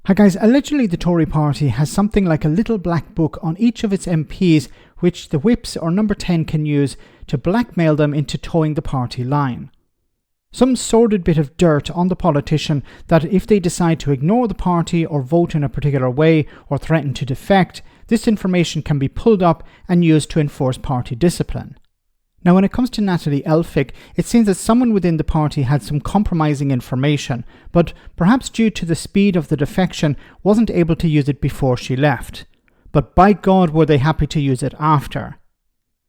Hi guys, allegedly the Tory party has something like a little black book on each of its MPs which the whips or number 10 can use to blackmail them into toeing the party line. Some sordid bit of dirt on the politician that if they decide to ignore the party or vote in a particular way or threaten to defect, this information can be pulled up and used to enforce party discipline. Now when it comes to Natalie Elphicke, it seems that someone within the party had some compromising information, but perhaps due to the speed of the defection wasn't able to use it before she left. But by God were they happy to use it after.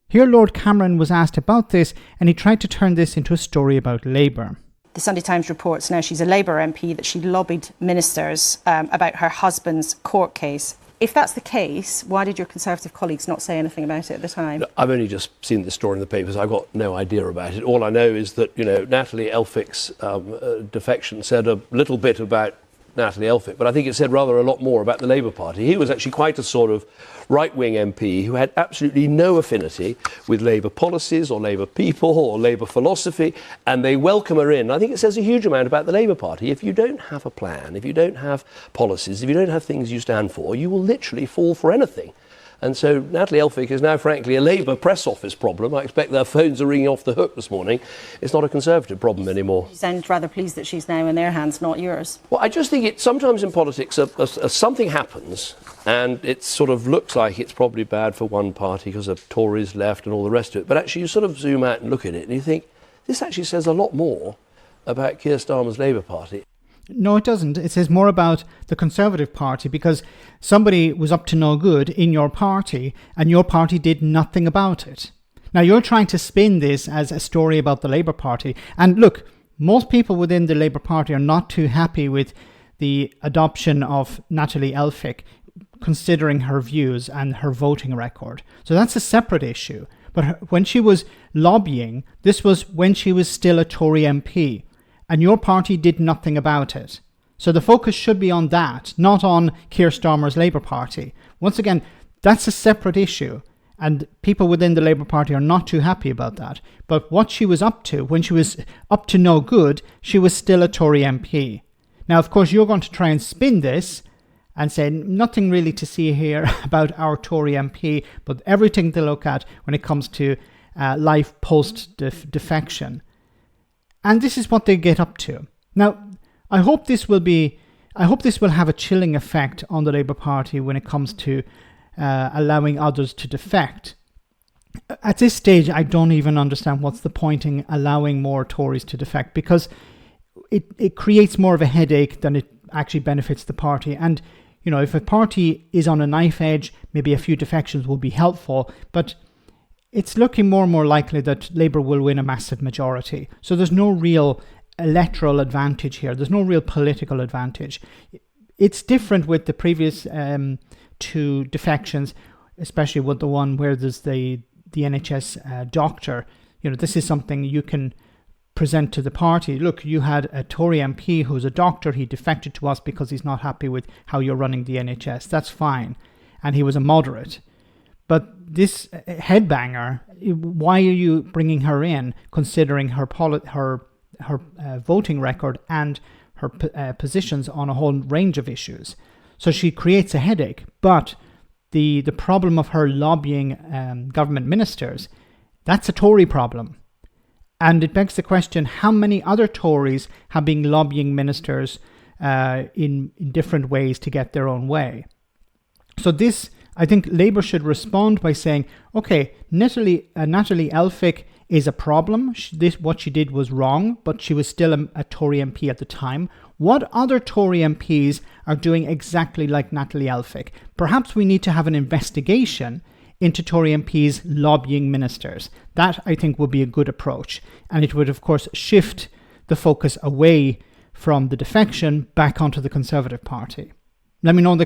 Here Lord Cameron was asked about this and he tried to turn this into a story about Labour. The Sunday Times reports now she's a Labour MP that she lobbied ministers about her husband's court case. If that's the case, why did your Conservative colleagues not say anything about it at the time? I've only just seen the story in the papers. I've got no idea about it. All I know is that, Natalie Elphicke's defection said a little bit about Natalie Elphicke, but I think it said rather a lot more about the Labour Party. He was actually quite a sort of right-wing MP who had absolutely no affinity with Labour policies or Labour people or Labour philosophy, and they welcome her in. I think it says a huge amount about the Labour Party. If you don't have a plan, if you don't have policies, if you don't have things you stand for, you will literally fall for anything. And so Natalie Elphicke is now, frankly, a Labour press office problem. I expect their phones are ringing off the hook this morning. It's not a Conservative problem anymore. You sound rather pleased that she's now in their hands, not yours. Well, I just think sometimes in politics, something happens and it sort of looks like it's probably bad for one party because the Tories left and all the rest of it. But actually, you sort of zoom out and look at it and you think, this actually says a lot more about Keir Starmer's Labour Party. No, it doesn't. It says more about the Conservative Party because somebody was up to no good in your party and your party did nothing about it. Now, you're trying to spin this as a story about the Labour Party. And look, most people within the Labour Party are not too happy with the adoption of Natalie Elphicke, considering her views and her voting record. So that's a separate issue. But when she was lobbying, this was when she was still a Tory MP. And your party did nothing about it. So the focus should be on that, not on Keir Starmer's Labour Party. Once again, that's a separate issue, and people within the Labour Party are not too happy about that. But what she was up to, when she was up to no good, she was still a Tory MP. Now, of course, you're going to try and spin this and say nothing really to see here about our Tory MP, but everything to look at when it comes to life post-defection. And this is what they get up to. Now, I hope this will have a chilling effect on the Labour Party when it comes to allowing others to defect. At this stage, I don't even understand what's the point in allowing more Tories to defect, because it creates more of a headache than it actually benefits the party. And, if a party is on a knife edge, maybe a few defections will be helpful, but it's looking more and more likely that Labour will win a massive majority. So there's no real electoral advantage here. There's no real political advantage. It's different with the previous two defections, especially with the one where there's the NHS doctor. This is something you can present to the party. Look, you had a Tory MP who's a doctor. He defected to us because he's not happy with how you're running the NHS. That's fine. And he was a moderate. But this headbanger, why are you bringing her in, considering her voting record and her positions on a whole range of issues? So she creates a headache. But the problem of her lobbying government ministers, that's a Tory problem. And it begs the question, how many other Tories have been lobbying ministers in different ways to get their own way? So I think Labour should respond by saying, okay, Natalie Elphicke is a problem. What she did was wrong, but she was still a Tory MP at the time. What other Tory MPs are doing exactly like Natalie Elphicke? Perhaps we need to have an investigation into Tory MPs lobbying ministers. That, I think, would be a good approach. And it would, of course, shift the focus away from the defection back onto the Conservative Party. Let me know in the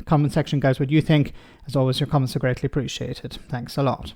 comment section, guys, what you think. As always, your comments are greatly appreciated. Thanks a lot.